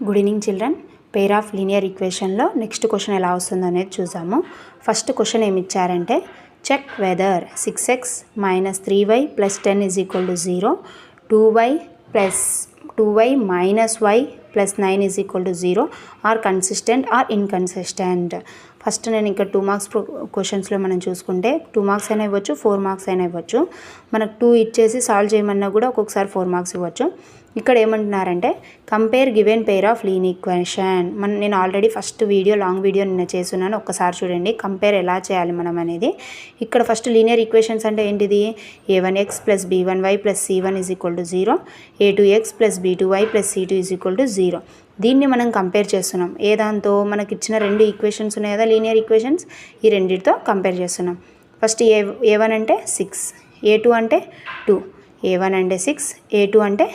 Good evening children. Pair of linear ఈక్వేషన్లో next question ఎలా వస్తుందో అనేది చూసాము. ఫస్ట్ క్వశ్చన్ ఏమి ఇచ్చారంటే check whether 6x - 3y + 10 = 0, 2y - y + 9 = 0 or consistent or inconsistent. First నేను ఇక్కడ 2 మార్క్స్ క్వశ్చన్స్లో మనం చూసుకుంటే 2 మార్క్స్ అయినా ఇవ్వచ్చు, 4 మార్క్స్ అయినా ఇవ్వచ్చు. మనకు 2 ఇచ్చేసి సాల్వ్ చేయమన్నా కూడా ఒక్కొక్కసారి 4 మార్క్స్ ఇవ్వచ్చు. ఇక్కడ ఏమంటున్నారంటే compare given pair of linear equation. నేను ఆల్రెడీ ఫస్ట్ లాంగ్ వీడియో నిన్న చేస్తున్నాను, ఒక్కసారి చూడండి కంపేర్ ఎలా చేయాలి మనం అనేది. ఇక్కడ ఫస్ట్ లీనియర్ ఈక్వేషన్స్ అంటే ఏంటిది? a1x + b1y + c1 = 0, a2x + b2y + c2 = 0. దీన్ని మనం కంపేర్ చేస్తున్నాం. ఏ దాంతో? మనకి ఇచ్చిన 2 ఈక్వేషన్స్ ఉన్నాయి కదా లీనియర్ ఈక్వేషన్స్, ఈ రెండింటితో కంపేర్ చేస్తున్నాం. ఫస్ట్ a1 అంటే 6, a2 అంటే 2, a1 అంటే 6, a2 అంటే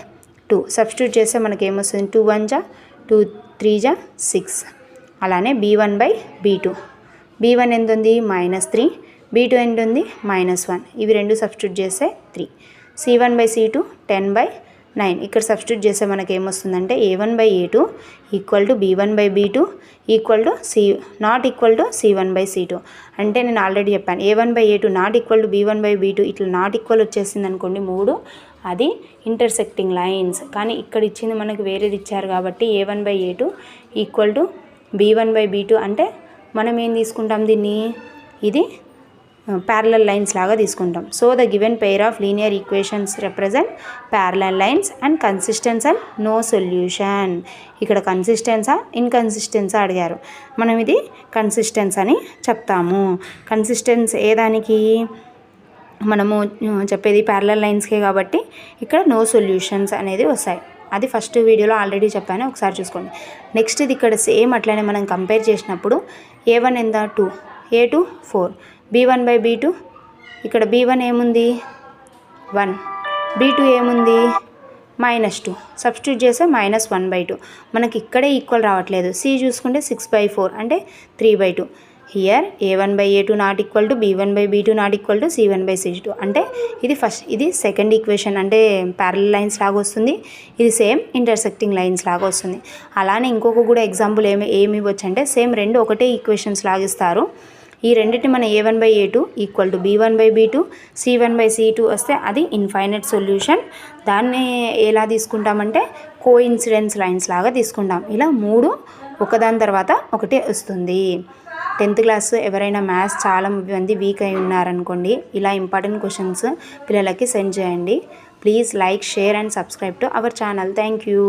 2. సబ్స్టిట్యూట్ చేస్తే మనకి ఏమొస్తుంది? 2 1 జా 2 3 జా 6. అలానే b1/b2, b1 ఎంత ఉంది? -3, b2 ఎంత ఉంది? -1. ఇవి రెండు సబ్స్టిట్యూట్ చేస్తే 3. c1/c2 10/9. ఇక్కడ సబ్స్టిట్యూట్ చేస్తే మనకి ఏమొస్తుందంటే a1/a2 = b1/b2 = c1/c2. అంటే నేను ఆల్రెడీ చెప్పాను a1/a2 = b1/b2 ఇట్లా నాట్ ఈక్వల్ వచ్చేసింది అనుకోండి 3, అది ఇంటర్సెక్టింగ్ లైన్స్. కానీ ఇక్కడ ఇచ్చింది మనకు వేరేది ఇచ్చారు కాబట్టి a1/a2 = b1/b2 అంటే మనం ఏం తీసుకుంటాం దీన్ని? ఇది ప్యారలల్ లైన్స్ లాగా తీసుకుంటాం. So the given pair of linear equations represent parallel lines and consistence and no solution. ఇక్కడ కన్సిస్టెన్సా ఇన్కన్సిస్టెన్సా అడిగారు. మనం ఇది కన్సిస్టెన్స్ అని చెప్తాము. కన్సిస్టెన్స్ ఏ దానికి? మనము చెప్పేది ప్యారలల్ లైన్స్కే కాబట్టి ఇక్కడ నో సొల్యూషన్స్ అనేది వస్తాయి. అది ఫస్ట్ వీడియోలో ఆల్రెడీ చెప్పాను, ఒకసారి చూసుకోండి. నెక్స్ట్ ఇది ఇక్కడ సేమ్ అట్లనే మనం కంపేర్ చేసినప్పుడు a1 ఎంత? 2, a2 4, b1/b2 ఇక్కడ b1 ఏముంది? 1, b2 ఏముంది? -2. సబ్స్టిట్యూట్ చేస్తే -1/2. మనకి ఇక్కడే ఈక్వల్ రావట్లేదు. c చూసుకుంటే 6/4 అంటే 3/2. Here a1/a2 ≠ b1/b2 ≠ c1/c2. అంటే ఇది సెకండ్ ఈక్వేషన్ అంటే ప్యారలల్ లైన్స్ లాగా వస్తుంది. ఇది సేమ్ ఇంటర్సెక్టింగ్ లైన్స్ లాగా వస్తుంది. అలానే ఇంకొక కూడా ఎగ్జాంపుల్ ఏమి ఇవ్వచ్చు అంటే సేమ్ రెండు ఒకటే ఈక్వేషన్స్ లాగిస్తారు. ఈ రెండింటిని మన a1/a2 = b1/b2 c1/c2 వస్తే అది ఇన్ఫైనైట్ సొల్యూషన్. దాన్ని ఎలా తీసుకుంటామంటే కోఇన్సిడెన్స్ లైన్స్ లాగా తీసుకుంటాం. ఇలా 3 ఒకదాని తర్వాత ఒకటే వస్తుంది. 10th క్లాస్ ఎవరైనా మ్యాథ్స్ చాలా మంది వీక్ అయి ఉన్నారనుకోండి, ఇలా ఇంపార్టెంట్ క్వశ్చన్స్ పిల్లలకి సెండ్ చేయండి. Please like, share and subscribe to our channel. Thank you.